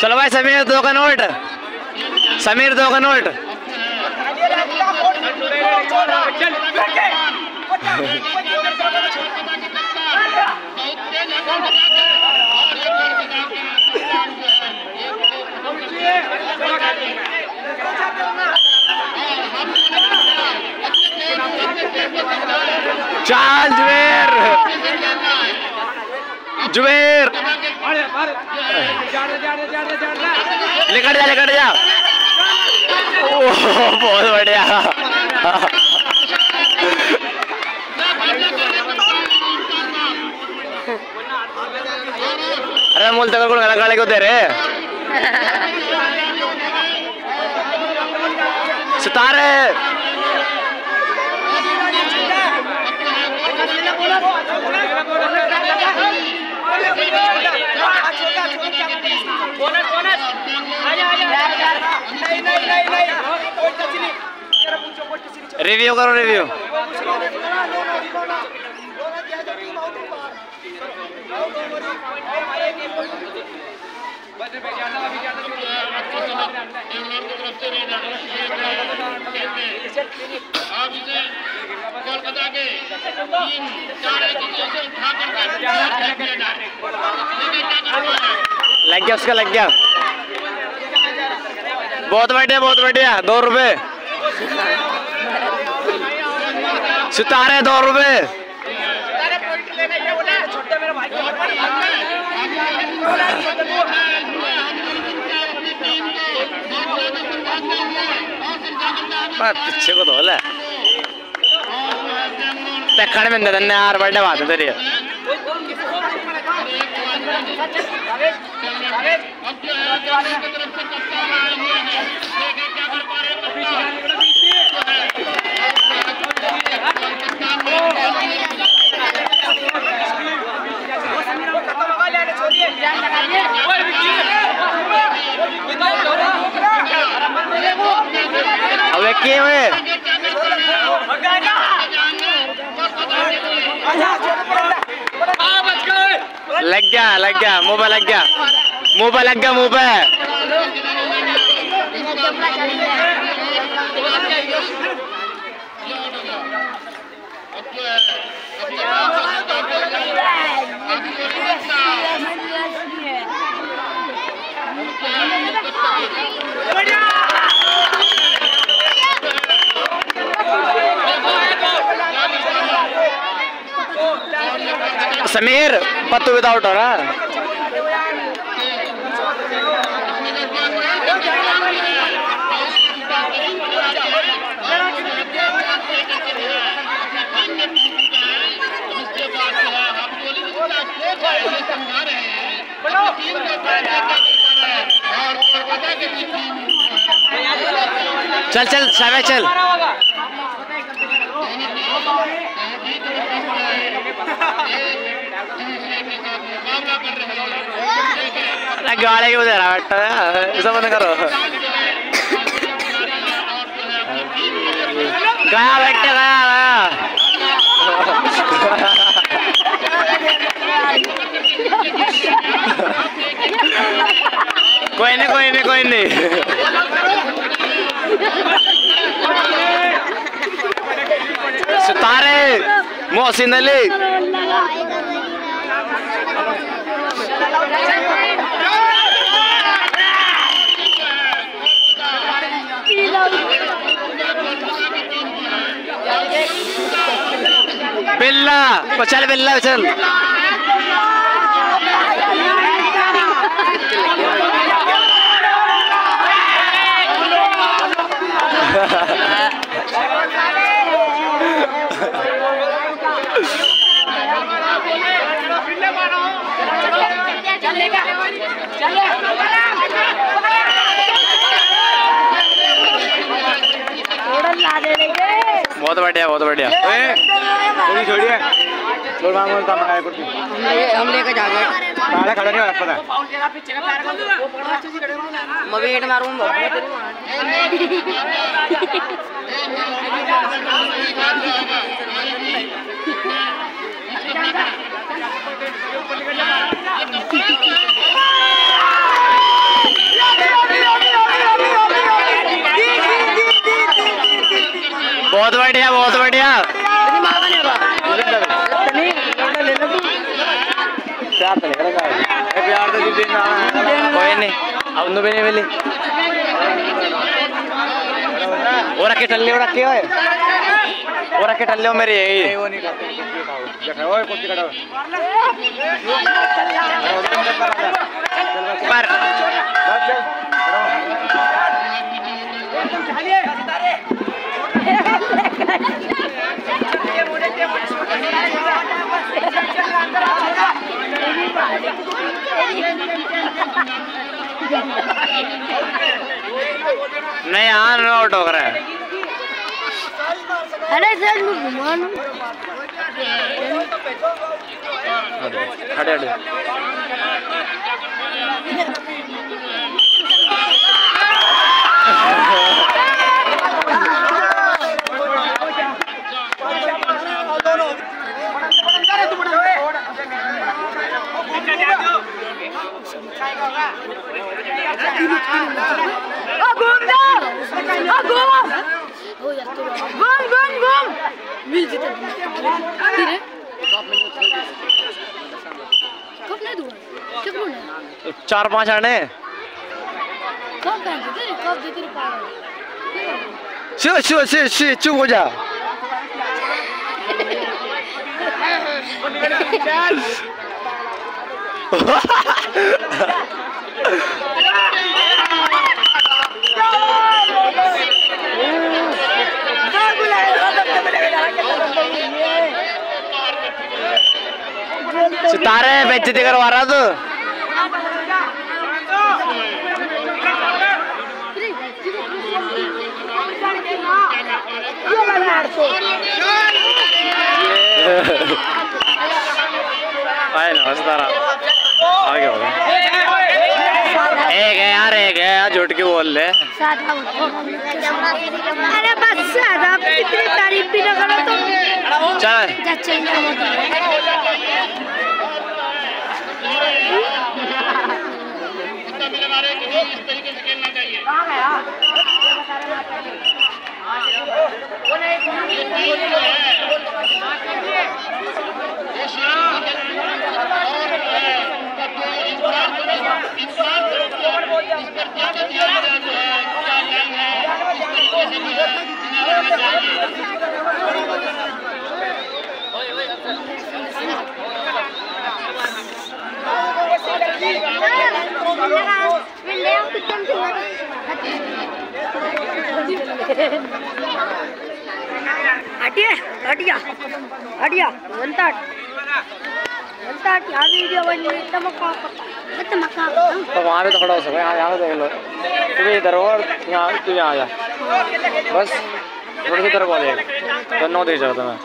चलो भाई समीर 2 का नोट, समीर 2 का नोट। चल जुबेर, जुबेर लेकर जा। ओह बहुत बढ़िया। अरे मूल तक गाड़ी क्यों दे रहे सितारे। रिव्यू करो, रिव्यू। कोलकाता के 3-4 लग गया, उसका लग गया। बहुत बढ़िया, बहुत बढ़िया। 2 रुपए सितारे, 2 रुपए। पीछे को धोल है देखने में धन्य यार, बर्थडे बात है तेरी। अब किए हुए लग गया, लग गया मुंह पे, लग गया मुंह पे, लग गया मुंह पे। समीर पत्तू विदाउट हो रहा। चल चल शाबाश चल। गाड़ी क्यों दे रहा बेटा, ऐसा बंद करो। गया बेटे, गया कोई नहीं, कोई नहीं, कोई नहीं। मोहसिन अली बिल्ला चल बिल्ला चल बहुत बढ़िया बहुत बढ़िया थोड़ी छोड़िए हम लेकर जा गए खड़ा नहीं पता मैं वेट मारूंगा बहुत बढ़िया बहुत बढ़िया कोई नहीं अब भी नहीं मिली वो रखे टल्ले वो रखे वो रखे टल्ले मेरे यही पर नहीं यहाँ नोट हो रहा है अरे सर घुमान खड़े खड़े चार पांच आने चुप हो जा सितारे बेइज्जती करवा रहा तू आए ना सितारा आगे हो एक है यार एक है झूठ के बोल ले अरे बस कितनी तारीफ भी ना करो तो चल इस तरीके से खेलना चाहिए हटिया हटिया हटिया अंतर अंतर क्या वीडियो बनी तमका तमका तो वहाँ पे तो खड़ा हो सके यहाँ पे देख लो तू इधर और यहाँ तू यहाँ आ जा बस थोड़ी सी तरफ आ जाए दोनों देख सकता मैं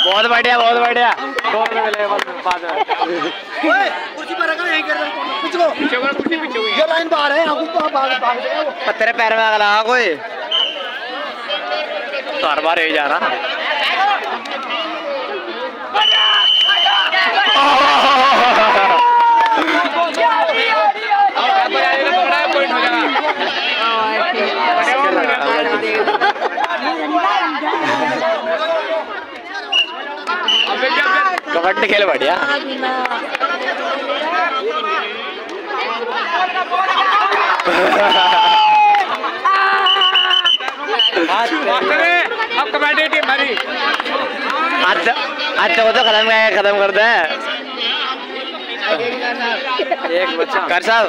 बहुत बढ़िया बहुत बढ़िया दो मिले बाद में कुर्सी पर रखा यहीं कर पीछे ये लाइन बाहर है तेरे पैर में लगा कोई तो हर बार यही जा रहा कबड्डी खेल बढ़िया। अब कबड्डी टीम भरी अच्छा वो तो खत्म कर दे एक बच्चा कर साहब।